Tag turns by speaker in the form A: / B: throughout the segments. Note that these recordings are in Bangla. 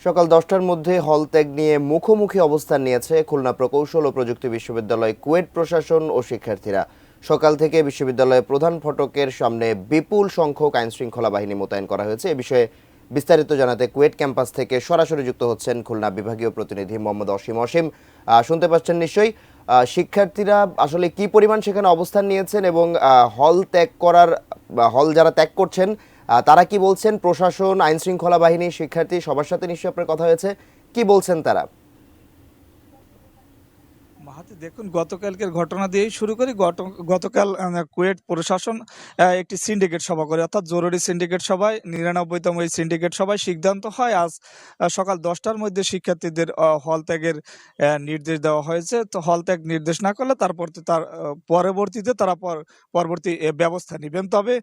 A: সকাল 10টার মধ্যে হল ত্যাগ নিয়ে মুখোমুখি অবস্থান নিয়েছে খুলনা প্রকৌশল ও প্রযুক্তি বিশ্ববিদ্যালয়, কুয়েট প্রশাসন ও শিক্ষার্থীরা। সকাল থেকে বিশ্ববিদ্যালয়ের প্রধান ফটকের সামনে বিপুল সংখ্যক আইনশৃঙ্খলা বাহিনী মোতায়েন করা হয়েছে। এ বিষয়ে বিস্তারিত জানাতে কুয়েট ক্যাম্পাস থেকে সরাসরি যুক্ত হচ্ছেন খুলনা বিভাগীয় প্রতিনিধি মোহাম্মদ অসীম। শুনতে পাচ্ছেন নিশ্চয়ই। শিক্ষার্থীরা আসলে কি পরিমাণ সেখানে অবস্থান নিয়েছেন এবং হল যারা ত্যাগ করছেন তারা কি বলছেন? প্রশাসন, আইন শৃঙ্খলা বাহিনী, শিক্ষার্থী সবার সাথে নিশ্চয়ই আপনার কথা হয়েছে, কি বলছেন তারা?
B: মাহাতি, দেখুন, গতকালকের ঘটনা দিয়েই শুরু করি। গতকাল কুয়েট প্রশাসন একটি সিন্ডিকেট সভা করে, অর্থাৎ জরুরি সিন্ডিকেট সভায় 99তম এই সিন্ডিকেট সভায় সিদ্ধান্ত হয় আজ সকাল 10টার মধ্যে শিক্ষার্থীদের হল ত্যাগের নির্দেশ দেওয়া হয়েছে। তো হল ত্যাগ নির্দেশ না করলে পরবর্তীতে তারা পরবর্তী ব্যবস্থা নেবেন। তবে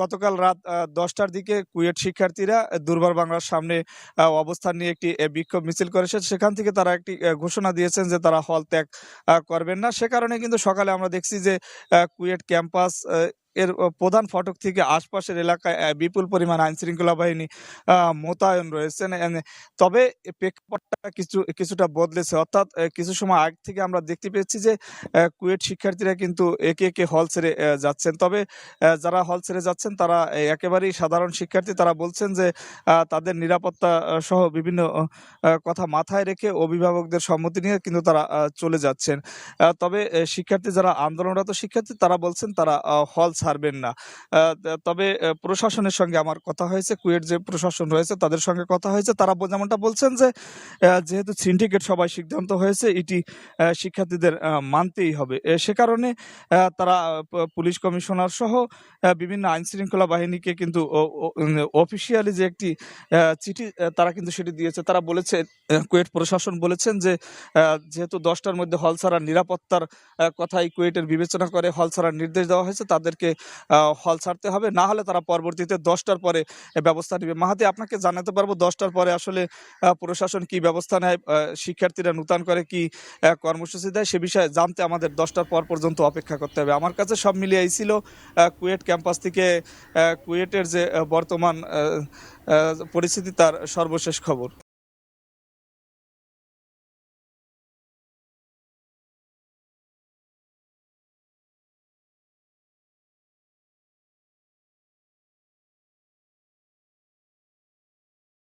B: গতকাল রাত 10টার দিকে কুয়েট শিক্ষার্থীরা দুর্বার বাংলার সামনে অবস্থান নিয়ে একটি বিক্ষোভ মিছিল করেছে। সেখান থেকে তারা একটি ঘোষণা দিয়েছেন যে তারা হল ত্যাগ করবেন না। সে কারণে কিন্তু সকালে আমরা দেখছি যে কুয়েট ক্যাম্পাস এর প্রধান ফটক থেকে আশপাশের এলাকায় বিপুল পরিমাণ আইন শৃঙ্খলা বাহিনী মোতায়েন রয়েছেন। তবে প্রেক্ষাপটটা কিছুটা বদলেছে, অর্থাৎ কিছু সময় আগ থেকে আমরা দেখতে পেয়েছি যে কুয়েট শিক্ষার্থীরা কিন্তু একে একে হল ছেড়ে যাচ্ছেন। তবে যারা হল ছেড়ে যাচ্ছেন তারা একেবারেই সাধারণ শিক্ষার্থী। তারা বলছেন যে তাদের নিরাপত্তা সহ বিভিন্ন কথা মাথায় রেখে অভিভাবকদের সম্মতি নিয়ে কিন্তু তারা চলে যাচ্ছেন। তবে শিক্ষার্থী যারা আন্দোলনরত শিক্ষার্থী তারা বলছেন তারা হল ছাড়বেন না। তবে প্রশাসনের সঙ্গে আমার কথা হয়েছে, কুয়েট যে প্রশাসন রয়েছে তাদের সঙ্গে কথা হয়েছে। তারা যেমনটা বলছেন যে যেহেতু সিন্ডিকেট সভায় সিদ্ধান্ত হয়েছে এটি শিক্ষার্থীদের মানতেই হবে। সে কারণে তারা পুলিশ কমিশনার সহ বিভিন্ন আইন শৃঙ্খলা বাহিনীকে কিন্তু অফিসিয়ালি যে একটি চিঠি তারা কিন্তু সেটি দিয়েছে। তারা বলেছে, কুয়েট প্রশাসন বলেছেন যে যেহেতু 10টার মধ্যে হল ছাড়ার নিরাপত্তার কথাই কুয়েটের বিবেচনা করে হল ছাড়ার নির্দেশ দেওয়া হয়েছে, তাদেরকে হল ছাড়তে হবে, না হলে তারা পরবর্তীতে 10টার পরে ব্যবস্থা নেবে। মাহাতি, আপনাকে জানাতে পারবো 10টার পরে আসলে প্রশাসন কি ব্যবস্থা নেয়, শিক্ষার্থীরা নূতন করে কি কর্মসূচি দেয়, সে বিষয়ে জানতে আমাদের 10টার পর পর্যন্ত অপেক্ষা করতে হবে। আমার কাছে সব মিলিয়ে এই ছিল কুয়েট ক্যাম্পাস থেকে কুয়েটের যে বর্তমান পরিস্থিতি তার সর্বশেষ খবর।